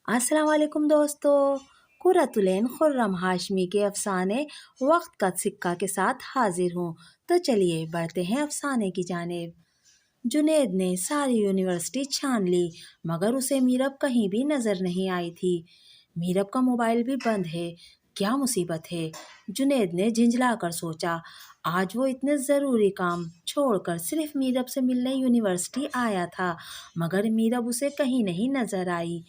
السلام علیکم دوستو، قرۃ العین خرم ہاشمی کے افسانے وقت کا سکہ کے ساتھ حاضر ہوں۔ تو چلیے بڑھتے ہیں افسانے کی جانب۔ جنید نے ساری یونیورسٹی چھان لی مگر اسے میرب کہیں بھی نظر نہیں آئی تھی۔ میرب کا موبائل بھی بند ہے، کیا مصیبت ہے؟ جنید نے جھنجھلا کر سوچا۔ آج وہ اتنے ضروری کام چھوڑ کر صرف میرب سے ملنے یونیورسٹی آیا تھا مگر میرب اسے کہیں نہیں نظر آئی۔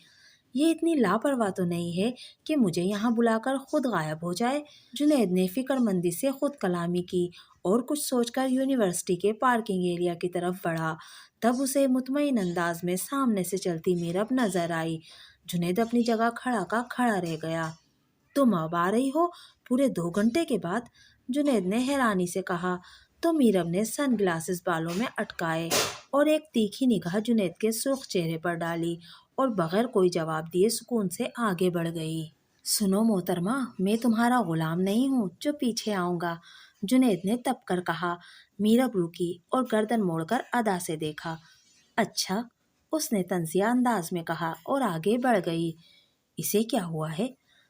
یہ اتنی لاپرواہ تو نہیں ہے کہ مجھے یہاں بلا کر خود غائب ہو جائے۔ جنید نے فکر مندی سے خود کلامی کی اور کچھ سوچ کر یونیورسٹی کے پارکنگ ایریا کی طرف بڑھا۔ تب اسے مطمئن انداز میں سامنے سے چلتی میرب نظر آئی۔ جنید اپنی جگہ کھڑا کا کھڑا رہ گیا۔ تم اب آ رہی ہو پورے 2 گھنٹے کے بعد؟ جنید نے حیرانی سے کہا تو میرب نے سن گلاسز بالوں میں اٹکائے اور ایک تیکھی نگاہ جنید کے سرخ چہرے پر ڈالی اور بغیر کوئی جواب دیے سکون سے آگے بڑھ گئی۔ سنو محترمہ، میں تمہارا غلام نہیں ہوں جو پیچھے آؤں گا، جنید نے تپ کر کہا۔ میرب رکی اور گردن موڑ کر ادا سے دیکھا۔ اچھا، اس نے طنزیہ انداز میں کہا اور آگے بڑھ گئی۔ اسے کیا ہوا ہے؟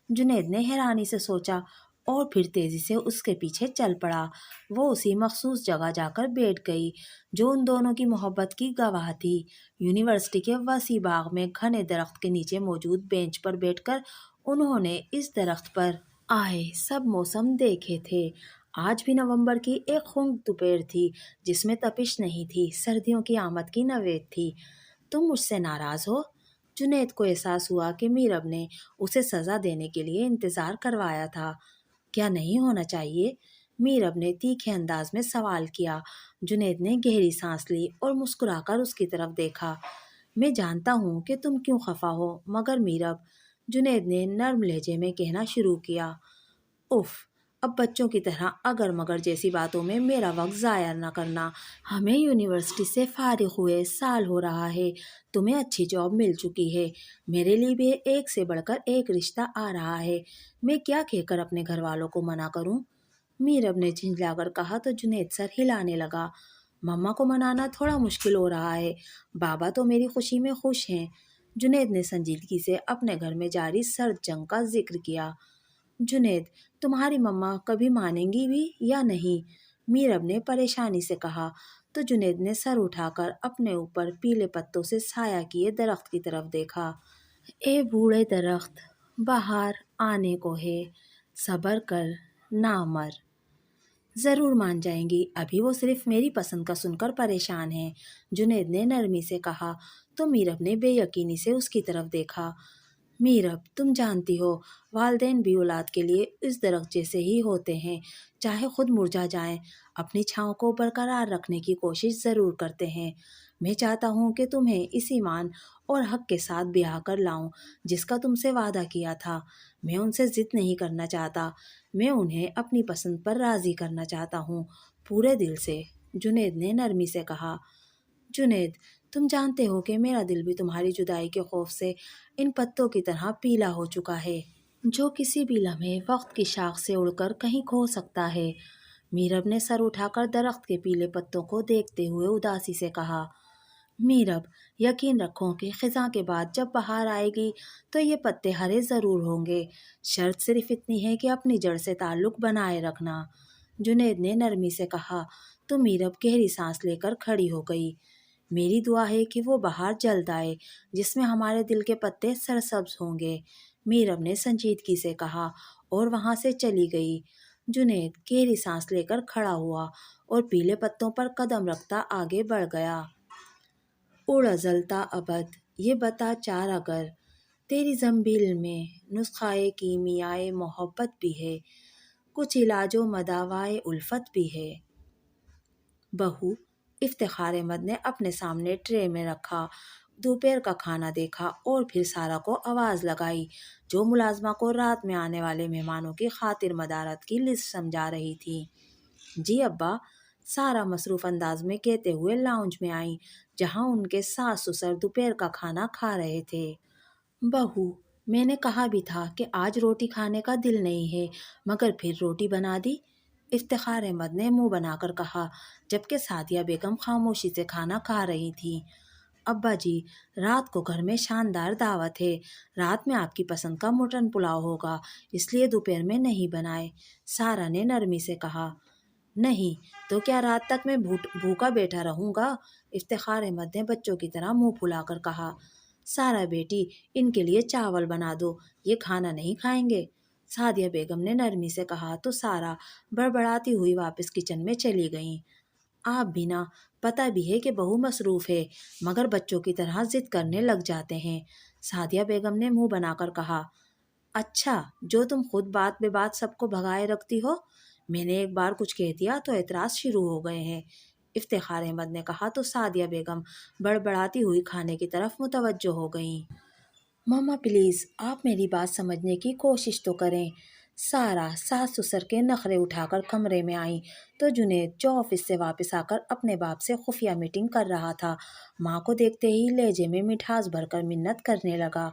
جنید نے حیرانی سے سوچا اور پھر تیزی سے اس کے پیچھے چل پڑا۔ وہ اسی مخصوص جگہ جا کر بیٹھ گئی جو ان دونوں کی محبت کی گواہ تھی۔ یونیورسٹی کے وسیع باغ میں گھنے درخت کے نیچے موجود بینچ پر بیٹھ کر انہوں نے اس درخت پر آئے سب موسم دیکھے تھے۔ آج بھی نومبر کی ایک خنک دوپہر تھی جس میں تپش نہیں تھی، سردیوں کی آمد کی نوید تھی۔ تم مجھ سے ناراض ہو؟ جنید کو احساس ہوا کہ میرب نے اسے سزا دینے کے لیے انتظار کروایا تھا۔ کیا نہیں ہونا چاہیے؟ میرب نے تیکھے انداز میں سوال کیا۔ جنید نے گہری سانس لی اور مسکرا کر اس کی طرف دیکھا۔ میں جانتا ہوں کہ تم کیوں خفا ہو مگر میرب، جنید نے نرم لہجے میں کہنا شروع کیا۔ اف، اب بچوں کی طرح اگر مگر جیسی باتوں میں میرا وقت ضائع نہ کرنا۔ ہمیں یونیورسٹی سے فارغ ہوئے سال ہو رہا ہے، تمہیں اچھی جاب مل چکی ہے، میرے لیے بھی ایک سے بڑھ کر ایک رشتہ آ رہا ہے، میں کیا کہہ کر اپنے گھر والوں کو منع کروں؟ میرب نے جھنجھلا کر کہا تو جنید سر ہلانے لگا۔ مما کو منانا تھوڑا مشکل ہو رہا ہے، بابا تو میری خوشی میں خوش ہیں۔ جنید نے سنجیدگی سے اپنے گھر میں جاری سرد جنگ کا ذکر کیا۔ جنید، تمہاری مما کبھی مانیں گی بھی یا نہیں؟ میرب نے پریشانی سے کہا تو جنید نے سر اٹھا کر اپنے اوپر پیلے پتوں سے سایہ کیے درخت کی طرف دیکھا۔ اے بوڑھے درخت، بہار آنے کو ہے، صبر کر، نہ مر، ضرور مان جائیں گی، ابھی وہ صرف میری پسند کا سن کر پریشان ہیں، جنید نے نرمی سے کہا تو میرب نے بے یقینی سے اس کی طرف دیکھا۔ میرب، تم جانتی ہو والدین بھی اولاد کے لیے اس درخت جیسے ہی ہوتے ہیں، چاہے خود مرجھا جائیں، اپنی چھاؤں کو برقرار رکھنے کی کوشش ضرور کرتے ہیں۔ میں چاہتا ہوں کہ تمہیں اس ایمان اور حق کے ساتھ بیاہ کر لاؤں جس کا تم سے وعدہ کیا تھا۔ میں ان سے ضد نہیں کرنا چاہتا، میں انہیں اپنی پسند پر راضی کرنا چاہتا ہوں، پورے دل سے، جنید نے نرمی سے کہا۔ جنید، تم جانتے ہو کہ میرا دل بھی تمہاری جدائی کے خوف سے ان پتوں کی طرح پیلا ہو چکا ہے جو کسی بھی لمحے وقت کی شاخ سے اڑ کر کہیں کھو سکتا ہے۔ میرب نے سر اٹھا کر درخت کے پیلے پتوں کو دیکھتے ہوئے اداسی سے کہا۔ میرب، یقین رکھو کہ خزاں کے بعد جب بہار آئے گی تو یہ پتے ہرے ضرور ہوں گے، شرط صرف اتنی ہے کہ اپنی جڑ سے تعلق بنائے رکھنا، جنید نے نرمی سے کہا تو میرب گہری سانس لے کر کھڑی ہو گئی۔ میری دعا ہے کہ وہ بہار جلد آئے جس میں ہمارے دل کے پتے سرسبز ہوں گے، میرب نے سنجیدگی سے کہا اور وہاں سے چلی گئی۔ جنید گہری سانس لے کر کھڑا ہوا اور پیلے پتوں پر قدم رکھتا آگے بڑھ گیا۔ اڑ ازلتا ابد یہ بتا چار اگر، تیری زنبیل میں نسخہ کیمیائے محبت بھی ہے، کچھ علاج و مداوائے الفت بھی ہے۔ بہو، افتخار احمد نے اپنے سامنے ٹرے میں رکھا دوپہر کا کھانا دیکھا اور پھر سارا کو آواز لگائی جو ملازمہ کو رات میں آنے والے مہمانوں کی خاطر مدارت کی لسٹ سمجھا رہی تھی۔ جی ابا، سارا مصروف انداز میں کہتے ہوئے لاؤنج میں آئیں جہاں ان کے ساس سسر دوپہر کا کھانا کھا رہے تھے۔ بہو، میں نے کہا بھی تھا کہ آج روٹی کھانے کا دل نہیں ہے مگر پھر روٹی بنا دی، افتخار احمد نے منہ بنا کر کہا جبکہ سعدیہ بیگم خاموشی سے کھانا کھا رہی تھی۔ ابا جی، رات کو گھر میں شاندار دعوت ہے، رات میں آپ کی پسند کا مٹن پلاؤ ہوگا، اس لیے دوپہر میں نہیں بنائے، سارا نے نرمی سے کہا۔ نہیں تو کیا رات تک میں بھوکا بیٹھا رہوں گا؟ افتخار احمد نے بچوں کی طرح منہ پھلا کر کہا۔ سارا بیٹی، ان کے لیے چاول بنا دو، یہ کھانا نہیں کھائیں گے، سعدیہ بیگم نے نرمی سے کہا تو سارا بڑبڑاتی ہوئی واپس کچن میں چلی گئیں۔ آپ بھی نا، پتہ بھی ہے کہ بہو مصروف ہے، مگر بچوں کی طرح ضد کرنے لگ جاتے ہیں، سعدیہ بیگم نے منہ بنا کر کہا۔ اچھا، جو تم خود بات بے بات سب کو بھگائے رکھتی ہو، میں نے ایک بار کچھ کہہ دیا تو اعتراض شروع ہو گئے ہیں، افتخار احمد نے کہا تو سعدیہ بیگم بڑبڑاتی ہوئی کھانے کی طرف متوجہ ہو گئیں۔ ماما پلیز، آپ میری بات سمجھنے کی کوشش تو کریں۔ سارا ساس سسر کے نخرے اٹھا کر کمرے میں آئیں تو جنید، جو آفس سے واپس آ کر اپنے باپ سے خفیہ میٹنگ کر رہا تھا، ماں کو دیکھتے ہی لہجے میں مٹھاس بھر کر منت کرنے لگا۔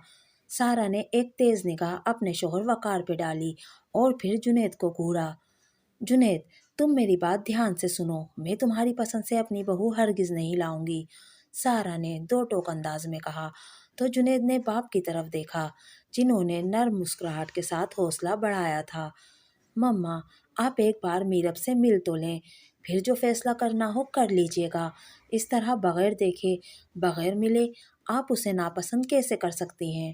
سارا نے ایک تیز نگاہ اپنے شوہر وقار پہ ڈالی اور پھر جنید کو گھورا۔ جنید، تم میری بات دھیان سے سنو، میں تمہاری پسند سے اپنی بہو ہرگز نہیں لاؤں گی، سارا نے دو ٹوک انداز میں کہا تو جنید نے باپ کی طرف دیکھا، جنہوں نے نرم مسکراہٹ کے ساتھ حوصلہ بڑھایا تھا۔ مما، آپ ایک بار میرب سے مل تو لیں، پھر جو فیصلہ کرنا ہو کر لیجیے گا، اس طرح بغیر دیکھے بغیر ملے آپ اسے ناپسند کیسے کر سکتی ہیں؟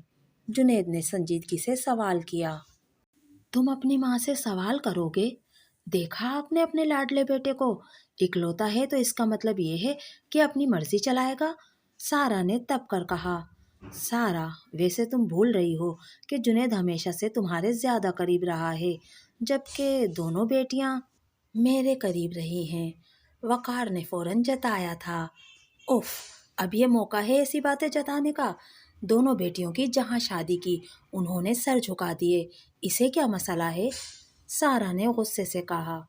جنید نے سنجیدگی سے سوال کیا۔ تم اپنی ماں سے سوال کرو گے؟ دیکھا آپ نے اپنے لاڈلے بیٹے کو، اکلوتا ہے تو اس کا مطلب یہ ہے کہ اپنی مرضی چلائے گا، سارا نے تب کر کہا۔ سارا، ویسے تم بھول رہی ہو کہ جنید ہمیشہ سے تمہارے زیادہ قریب رہا ہے، جبکہ دونوں بیٹیاں میرے قریب رہی ہیں، وقار نے فوراً جتایا تھا۔ اف، اب یہ موقع ہے ایسی باتیں جتانے کا، دونوں بیٹیوں کی جہاں شادی کی انہوں نے سر جھکا دیے، اسے کیا مسئلہ ہے؟ سارا نے غصے سے کہا۔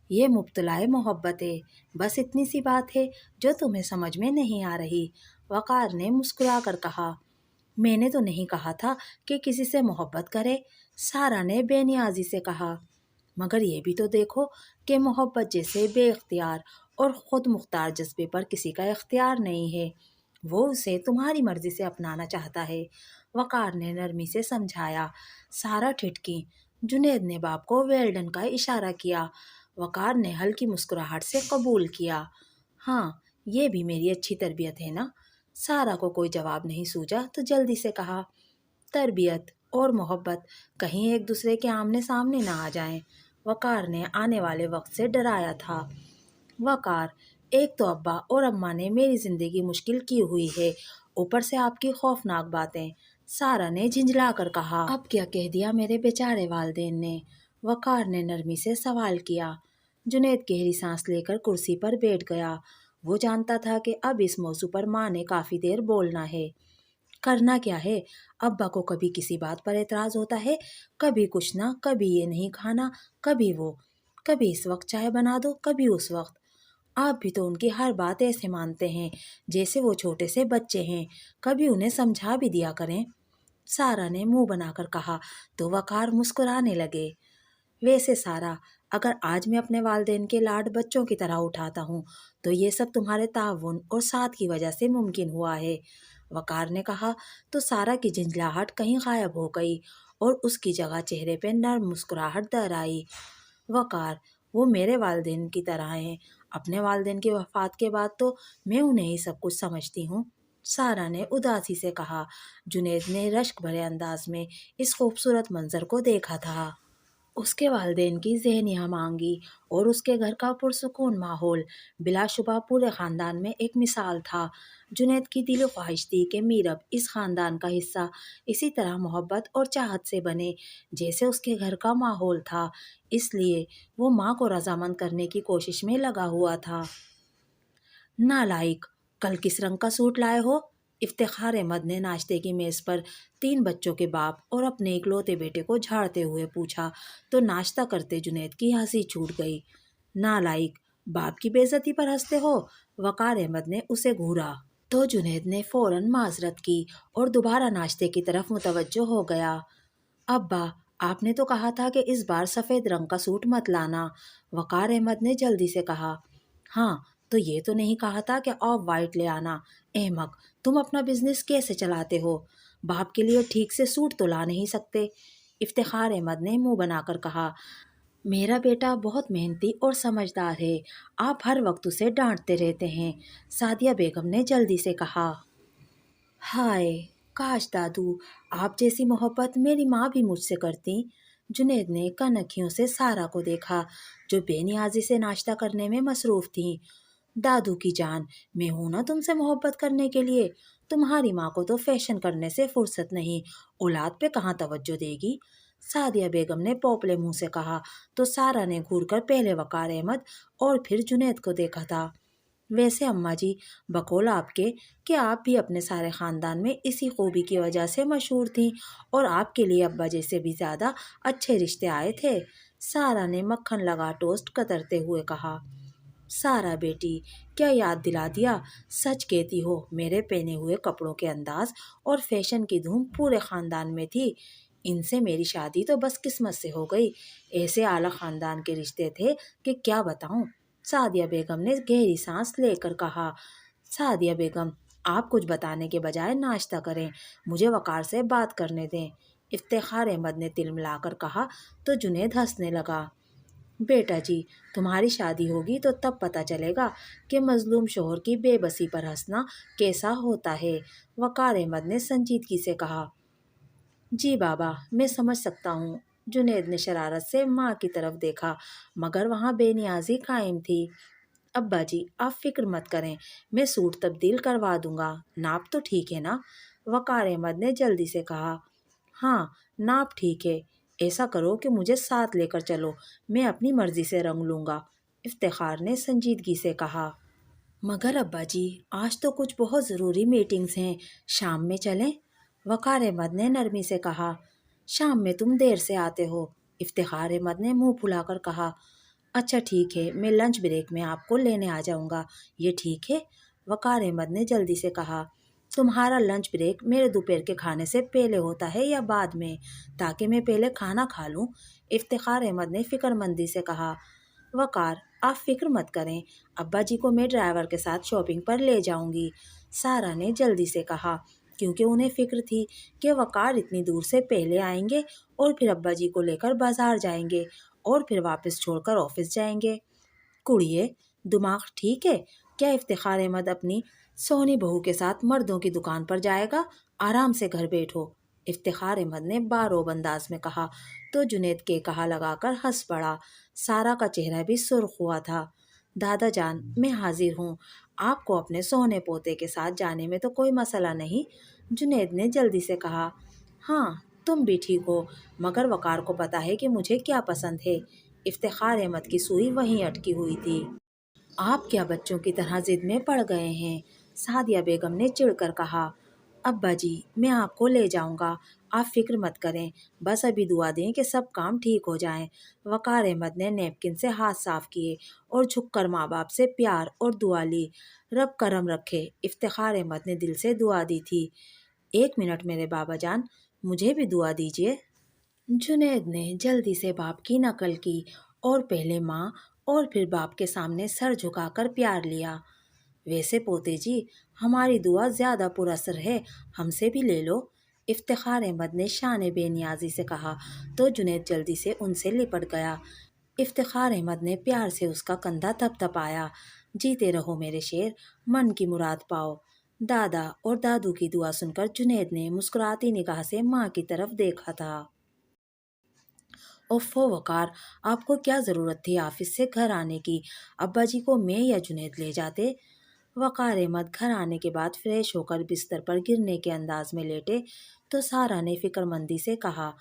یہ مبتلا محبت ہے، بس اتنی سی بات ہے جو تمہیں سمجھ میں نہیں آ رہی، وقار نے مسکرا کر کہا۔ میں نے تو نہیں کہا تھا کہ کسی سے محبت کرے، سارا نے بے نیازی سے کہا، مگر یہ بھی تو دیکھو کہ محبت جیسے بے اختیار اور خود مختار جذبے پر کسی کا اختیار نہیں ہے، وہ اسے تمہاری مرضی سے اپنانا چاہتا ہے، وقار نے نرمی سے سمجھایا۔ سارا ٹھٹکی، جنید نے باپ کو ویلڈن کا اشارہ کیا، وقار نے ہلکی مسکراہٹ سے قبول کیا۔ ہاں، یہ بھی میری اچھی تربیت ہے نا؟ سارا کو کوئی جواب نہیں سوجا تو جلدی سے کہا۔ تربیت اور محبت کہیں ایک دوسرے کے آمنے سامنے نہ آ جائیں، وقار نے آنے والے وقت سے ڈرایا تھا۔ وقار، ایک تو ابا اور اماں نے میری زندگی مشکل کی ہوئی ہے، اوپر سے آپ کی خوفناک باتیں، سارا نے جھنجھلا کر کہا۔ اب کیا کہہ دیا میرے بیچارے والدین نے؟ وقار نے نرمی سے سوال کیا۔ جنید گہری سانس لے کر کرسی پر بیٹھ گیا، وہ جانتا تھا کہ اب اس موضوع پر ماں نے کافی دیر بولنا ہے۔ کرنا کیا ہے؟ ابا کو کبھی کسی بات پر اعتراض ہوتا ہے، کبھی کچھ نہ، کبھی یہ نہیں کھانا، کبھی وہ، کبھی اس وقت چائے بنا دو، کبھی اس وقت۔ آپ بھی تو ان کی ہر بات ایسے مانتے ہیں جیسے وہ چھوٹے سے بچے ہیں، کبھی انہیں سمجھا بھی دیا کریں، سارا نے منہ بنا کر کہا تو وقار مسکرانے لگے۔ ویسے سارا، اگر آج میں اپنے والدین کے لاڈ بچوں کی طرح اٹھاتا ہوں تو یہ سب تمہارے تعاون اور ساتھ کی وجہ سے ممکن ہوا ہے، وقار نے کہا تو سارا کی جھنجھلاہٹ کہیں غائب ہو گئی اور اس کی جگہ چہرے پہ نرم مسکراہٹ در آئی۔ وقار، وہ میرے والدین کی طرح ہیں، اپنے والدین کی وفات کے بعد تو میں انہیں ہی سب کچھ سمجھتی ہوں، سارا نے اداسی سے کہا۔ جنید نے رشک بھرے انداز میں اس خوبصورت منظر کو دیکھا تھا۔ اس کے والدین کی ذہنی ہم آہنگی اور اس کے گھر کا پرسکون ماحول بلا شبہ پورے خاندان میں ایک مثال تھا۔ جنید کی دلی خواہش تھی کہ میرب اس خاندان کا حصہ اسی طرح محبت اور چاہت سے بنے جیسے اس کے گھر کا ماحول تھا، اس لیے وہ ماں کو رضامند کرنے کی کوشش میں لگا ہوا تھا۔ نالائق، کل کس رنگ کا سوٹ لائے ہو؟ افتخار احمد نے ناشتے کی میز پر 3 بچوں کے باپ اور اپنے اکلوتے بیٹے کو جھاڑتے ہوئے پوچھا تو ناشتہ کرتے جنید کی ہنسی چھوٹ گئی۔ نالائق، باپ کی بے عزتی پر ہنستے ہو؟ وقار احمد نے اسے گھورا تو جنید نے فوراً معذرت کی اور دوبارہ ناشتے کی طرف متوجہ ہو گیا۔ ابا، آپ نے تو کہا تھا کہ اس بار سفید رنگ کا سوٹ مت لانا، وقار احمد نے جلدی سے کہا۔ ہاں، تو یہ تو نہیں کہا تھا کہ آف وائٹ لے آنا، احمق، تم اپنا بزنس کیسے چلاتے ہو؟ باپ کے لیے ٹھیک سے سوٹ تو لا نہیں سکتے؟ افتخار احمد نے منہ بنا کر کہا۔ میرا بیٹا بہت محنتی اور سمجھدار ہے، آپ ہر وقت اسے ڈانٹتے رہتے ہیں، سعدیہ بیگم نے جلدی سے کہا۔ ہائے، کاش دادو آپ جیسی محبت میری ماں بھی مجھ سے کرتی۔ جنید نے کنکھیوں سے سارا کو دیکھا جو بے نیازی سے ناشتہ کرنے میں مصروف تھی۔ دادو کی جان، میں ہوں نا تم سے محبت کرنے کے لیے، تمہاری ماں کو تو فیشن کرنے سے فرصت نہیں، اولاد پہ کہاں توجہ دے گی؟ سعدیہ بیگم نے پوپلے منہ سے کہا تو سارا نے گھور کر پہلے وقار احمد اور پھر جنید کو دیکھا تھا۔ ویسے اماں جی، بقول آپ کے کہ آپ بھی اپنے سارے خاندان میں اسی خوبی کی وجہ سے مشہور تھیں اور آپ کے لیے ابا جی سے بھی زیادہ اچھے رشتے آئے تھے، سارا نے مکھن لگا ٹوسٹ کترتے ہوئے کہا۔ سارا بیٹی، کیا یاد دلا دیا، سچ کہتی ہو، میرے پہنے ہوئے کپڑوں کے انداز اور فیشن کی دھوم پورے خاندان میں تھی، ان سے میری شادی تو بس قسمت سے ہو گئی، ایسے اعلیٰ خاندان کے رشتے تھے کہ کیا بتاؤں، سعدیہ بیگم نے گہری سانس لے کر کہا۔ سعدیہ بیگم، آپ کچھ بتانے کے بجائے ناشتہ کریں، مجھے وقار سے بات کرنے دیں، افتخار احمد نے تل ملا کر کہا تو جنید ہنسنے لگا۔ بیٹا جی، تمہاری شادی ہوگی تو تب پتہ چلے گا کہ مظلوم شوہر کی بے بسی پر ہنسنا کیسا ہوتا ہے، وقار احمد نے سنجیدگی سے کہا۔ جی بابا، میں سمجھ سکتا ہوں، جنید نے شرارت سے ماں کی طرف دیکھا مگر وہاں بے نیازی قائم تھی۔ ابا جی، آپ فکر مت کریں، میں سوٹ تبدیل کروا دوں گا، ناپ تو ٹھیک ہے نا؟ وقار احمد نے جلدی سے کہا۔ ہاں، ناپ ٹھیک ہے، ایسا کرو کہ مجھے ساتھ لے کر چلو، میں اپنی مرضی سے رنگ لوں گا، افتخار نے سنجیدگی سے کہا۔ مگر ابا جی، آج تو کچھ بہت ضروری میٹنگز ہیں، شام میں چلیں؟ وقار احمد نے نرمی سے کہا۔ شام میں تم دیر سے آتے ہو، افتخار احمد نے منہ پھلا کر کہا۔ اچھا ٹھیک ہے، میں لنچ بریک میں آپ کو لینے آ جاؤں گا، یہ ٹھیک ہے؟ وقار احمد نے جلدی سے کہا۔ تمہارا لنچ بریک میرے دوپہر کے کھانے سے پہلے ہوتا ہے یا بعد میں، تاکہ میں پہلے کھانا کھا لوں؟ افتخار احمد نے فکر مندی سے کہا۔ وقار، آپ فکر مت کریں، ابا جی کو میں ڈرائیور کے ساتھ شاپنگ پر لے جاؤں گی، سارا نے جلدی سے کہا، کیونکہ انہیں فکر تھی کہ وقار اتنی دور سے پہلے آئیں گے اور پھر ابا جی کو لے کر بازار جائیں گے اور پھر واپس چھوڑ کر آفس جائیں گے۔ کڑیے، دماغ ٹھیک ہے کیا؟ افتخار احمد اپنی سونی بہو کے ساتھ مردوں کی دکان پر جائے گا، آرام سے گھر بیٹھو، افتخار احمد نے باروب انداز میں کہا تو جنید کے کہا لگا کر ہنس پڑا، سارا کا چہرہ بھی سرخ ہوا تھا۔ دادا جان، میں حاضر ہوں، آپ کو اپنے سونے پوتے کے ساتھ جانے میں تو کوئی مسئلہ نہیں، جنید نے جلدی سے کہا۔ ہاں، تم بھی ٹھیک ہو، مگر وقار کو پتا ہے کہ مجھے کیا پسند ہے، افتخار احمد کی سوئی وہیں اٹکی ہوئی تھی۔ آپ کیا بچوں کی طرح ضد میں پڑ گئے ہیں، سعدیہ بیگم نے چڑ کر کہا۔ ابا جی، میں آپ کو لے جاؤں گا، آپ فکر مت کریں، بس ابھی دعا دیں کہ سب کام ٹھیک ہو جائیں۔ وقار احمد نے نیپکن سے ہاتھ صاف کیے اور جھک کر ماں باپ سے پیار اور دعا لی۔ رب کرم رکھے، افتخار احمد نے دل سے دعا دی تھی۔ ایک منٹ میرے بابا جان، مجھے بھی دعا دیجیے، جنید نے جلدی سے باپ کی نقل کی اور پہلے ماں اور پھر باپ کے سامنے سر جھکا کر پیار لیا۔ ویسے پوتے جی، ہماری دعا زیادہ پر اثر ہے، ہم سے بھی لے لو، افتخار احمد نے شان بے نیازی سے کہا تو جنید جلدی سے ان سے لپٹ گیا۔ افتخار احمد نے پیار سے اس کا کندھا تھپ تھپایا۔ جیتے رہو میرے شیر، من کی مراد پاؤ۔ دادا اور دادو کی دعا سن کر جنید نے مسکراتی نگاہ سے ماں کی طرف دیکھا تھا۔ اوفو وقار، آپ کو کیا ضرورت تھی آفس سے گھر آنے کی، ابا جی کو میں یا جنید لے جاتے؟ وقار احمد گھر آنے کے بعد فریش ہو کر بستر پر گرنے کے انداز میں لیٹے تو سارا نے فکر مندی سے کہا۔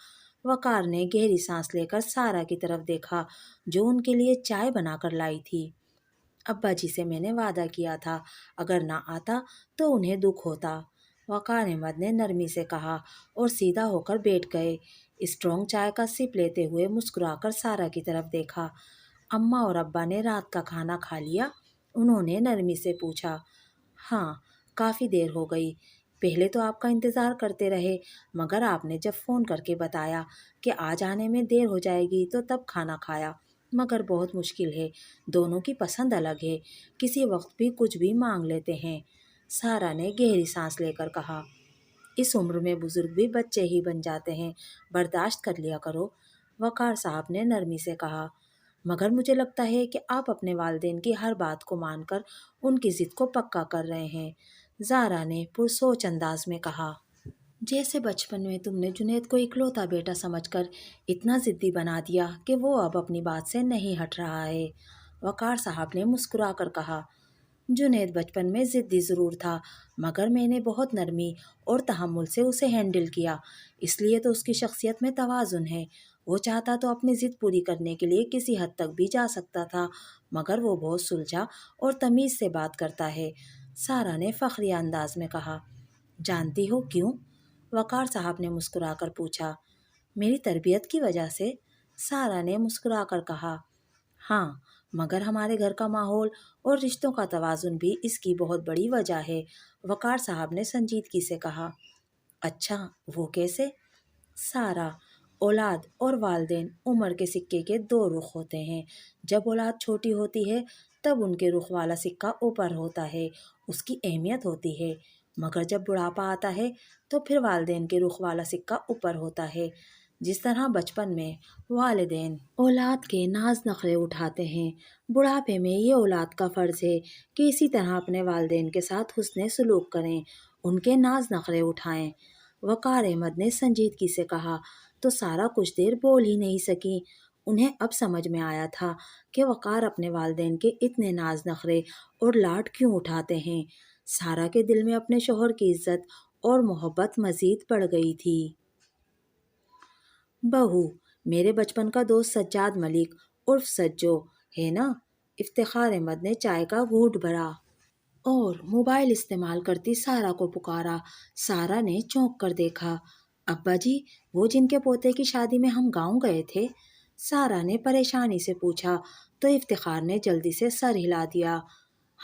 وقار نے گہری سانس لے کر سارا کی طرف دیکھا جو ان کے لیے چائے بنا کر لائی تھی۔ ابا جی سے میں نے وعدہ کیا تھا، اگر نہ آتا تو انہیں دکھ ہوتا، وقار احمد نے نرمی سے کہا اور سیدھا ہو کر بیٹھ گئے۔ اسٹرانگ چائے کا سپ لیتے ہوئے مسکرا کر سارا کی طرف دیکھا۔ اماں اور ابا نے رات کا کھانا کھا لیا؟ انہوں نے نرمی سے پوچھا۔ ہاں، کافی دیر ہو گئی، پہلے تو آپ کا انتظار کرتے رہے، مگر آپ نے جب فون کر کے بتایا کہ آج آنے میں دیر ہو جائے گی تو تب کھانا کھایا، مگر بہت مشکل ہے، دونوں کی پسند الگ ہے، کسی وقت بھی کچھ بھی مانگ لیتے ہیں، سارا نے گہری سانس لے کر کہا۔ اس عمر میں بزرگ بھی بچے ہی بن جاتے ہیں، برداشت کر لیا کرو، وقار صاحب نے نرمی سے کہا۔ مگر مجھے لگتا ہے کہ آپ اپنے والدین کی ہر بات کو مان کر ان کی ضد کو پکا کر رہے ہیں، زارا نے پرسوچ انداز میں کہا۔ جیسے بچپن میں تم نے جنید کو اکلوتا بیٹا سمجھ کر اتنا ضدی بنا دیا کہ وہ اب اپنی بات سے نہیں ہٹ رہا ہے، وقار صاحب نے مسکرا کر کہا۔ جنید بچپن میں ضدی ضرور تھا، مگر میں نے بہت نرمی اور تحمل سے اسے ہینڈل کیا، اس لیے تو اس کی شخصیت میں توازن ہے۔ وہ چاہتا تو اپنی ضد پوری کرنے کے لیے کسی حد تک بھی جا سکتا تھا، مگر وہ بہت سلجھا اور تمیز سے بات کرتا ہے، سارا نے فخریہ انداز میں کہا۔ جانتی ہو کیوں؟ وقار صاحب نے مسکرا کر پوچھا۔ میری تربیت کی وجہ سے، سارا نے مسکرا کر کہا۔ ہاں، مگر ہمارے گھر کا ماحول اور رشتوں کا توازن بھی اس کی بہت بڑی وجہ ہے، وقار صاحب نے سنجیدگی سے کہا۔ اچھا، وہ کیسے؟ سارا، اولاد اور والدین عمر کے سکے کے دو رخ ہوتے ہیں۔ جب اولاد چھوٹی ہوتی ہے تب ان کے رخ والا سکہ اوپر ہوتا ہے، اس کی اہمیت ہوتی ہے، مگر جب بڑھاپا آتا ہے تو پھر والدین کے رخ والا سکہ اوپر ہوتا ہے۔ جس طرح بچپن میں والدین اولاد کے ناز نخرے اٹھاتے ہیں، بڑھاپے میں یہ اولاد کا فرض ہے کہ اسی طرح اپنے والدین کے ساتھ حسن سلوک کریں، ان کے ناز نخرے اٹھائیں، وقار احمد نے سنجیدگی سے کہا۔ تو سارا کچھ دیر بول ہی نہیں سکی۔ انہیں اب سمجھ میں آیا تھا کہ وقار اپنے والدین کے اتنے ناز نخرے اور لاڈ کیوں اٹھاتے ہیں۔ سارا کے دل میں اپنے شوہر کی عزت اور محبت مزید بڑھ گئی تھی۔ بہو، میرے بچپن کا دوست سجاد ملک عرف سجو ہے نا؟ افتخار احمد نے چائے کا گھونٹ بھرا اور موبائل استعمال کرتی سارا کو پکارا۔ سارا نے چونک کر دیکھا۔ ابا جی، وہ جن کے پوتے کی شادی میں ہم گاؤں گئے تھے؟ سارا نے پریشانی سے پوچھا تو افتخار نے جلدی سے سر ہلا دیا۔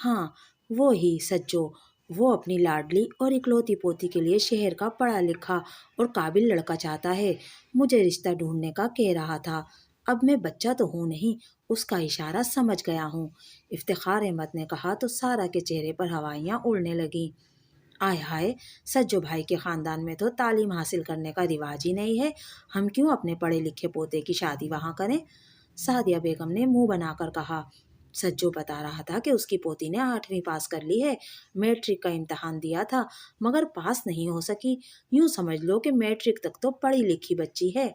ہاں، وہ ہی سجو، وہ اپنی لاڈلی اور اکلوتی پوتی کے لیے شہر کا پڑھا لکھا اور قابل لڑکا چاہتا ہے، مجھے رشتہ ڈھونڈنے کا کہہ رہا تھا۔ اب میں بچہ تو ہوں نہیں، اس کا اشارہ سمجھ گیا ہوں، افتخار احمد نے کہا تو سارا کے چہرے پر ہوائیاں اڑنے لگیں۔ آئے ہائے، سجو بھائی کے خاندان میں تو تعلیم حاصل کرنے کا رواج ہی نہیں ہے، ہم کیوں اپنے پڑھے لکھے پوتے کی شادی وہاں کریں؟ سعدیہ بیگم نے منہ بنا کر کہا۔ سجو بتا رہا تھا کہ اس کی پوتی نے 8ویں پاس کر لی ہے، میٹرک کا امتحان دیا تھا مگر پاس نہیں ہو سکی، یوں سمجھ لو کہ میٹرک تک تو پڑھی لکھی بچی ہے۔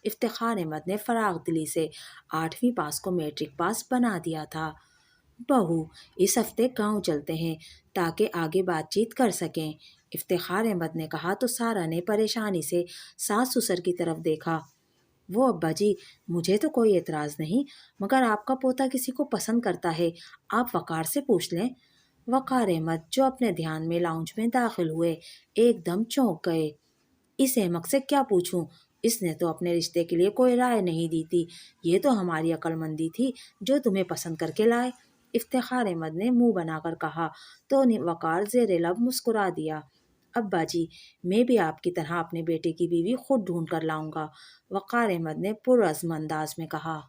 افتخار احمد نے فراغ دلی سے 8ویں پاس کو میٹرک پاس بنا دیا تھا۔ بہو، اس ہفتے گاؤں چلتے ہیں تاکہ آگے بات چیت کر سکیں، افتخار احمد نے کہا تو سارا نے پریشانی سے ساس سسر کی طرف دیکھا۔ وہ ابا جی، مجھے تو کوئی اعتراض نہیں، مگر آپ کا پوتا کسی کو پسند کرتا ہے، آپ وقار سے پوچھ لیں۔ وقار احمد جو اپنے دھیان میں لاؤنج میں داخل ہوئے ایک دم چونک گئے۔ اس احمق سے کیا پوچھوں، اس نے تو اپنے رشتے کے لیے کوئی رائے نہیں دی تھی، یہ تو ہماری عقل مندی تھی جو تمہیں پسند کر کے لائے، افتخار احمد نے منہ بنا کر کہا تو وقار زیر لب مسکرا دیا۔ ابا جی، میں بھی آپ کی طرح اپنے بیٹے کی بیوی خود ڈھونڈ کر لاؤں گا، وقار احمد نے پرعزم انداز میں کہا۔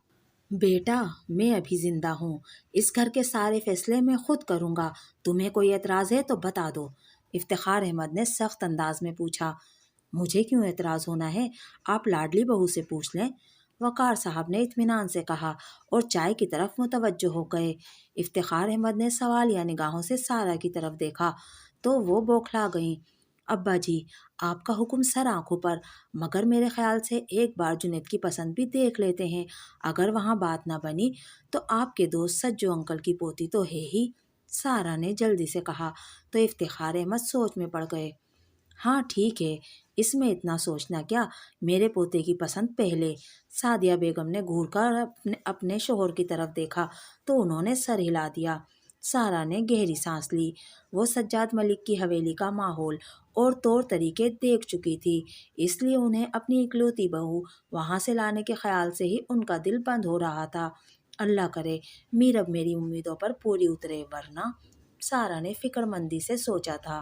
بیٹا، میں ابھی زندہ ہوں، اس گھر کے سارے فیصلے میں خود کروں گا، تمہیں کوئی اعتراض ہے تو بتا دو، افتخار احمد نے سخت انداز میں پوچھا۔ مجھے کیوں اعتراض ہونا ہے، آپ لاڈلی بہو سے پوچھ لیں، وقار صاحب نے اطمینان سے کہا اور چائے کی طرف متوجہ ہو گئے۔ افتخار احمد نے سوالیہ نگاہوں سے سارا کی طرف دیکھا تو وہ بوکھلا گئیں۔ ابا جی، آپ کا حکم سر آنکھوں پر، مگر میرے خیال سے ایک بار جنید کی پسند بھی دیکھ لیتے ہیں، اگر وہاں بات نہ بنی تو آپ کے دوست سجو انکل کی پوتی تو ہے ہی، سارا نے جلدی سے کہا تو افتخار احمد سوچ میں پڑ گئے۔ ہاں ٹھیک ہے، اس میں اتنا سوچنا کیا، میرے پوتے کی پسند پہلے، سعدیہ بیگم نے گھور کر اپنے شوہر کی طرف دیکھا تو انہوں نے سر ہلا دیا۔ سارا نے گہری سانس لی، وہ سجاد ملک کی حویلی کا ماحول اور طور طریقے دیکھ چکی تھی، اس لیے انہیں اپنی اکلوتی بہو وہاں سے لانے کے خیال سے ہی ان کا دل بند ہو رہا تھا۔ اللہ کرے میرب میری امیدوں پر پوری اترے، ورنہ، سارا نے فکر مندی سے سوچا تھا۔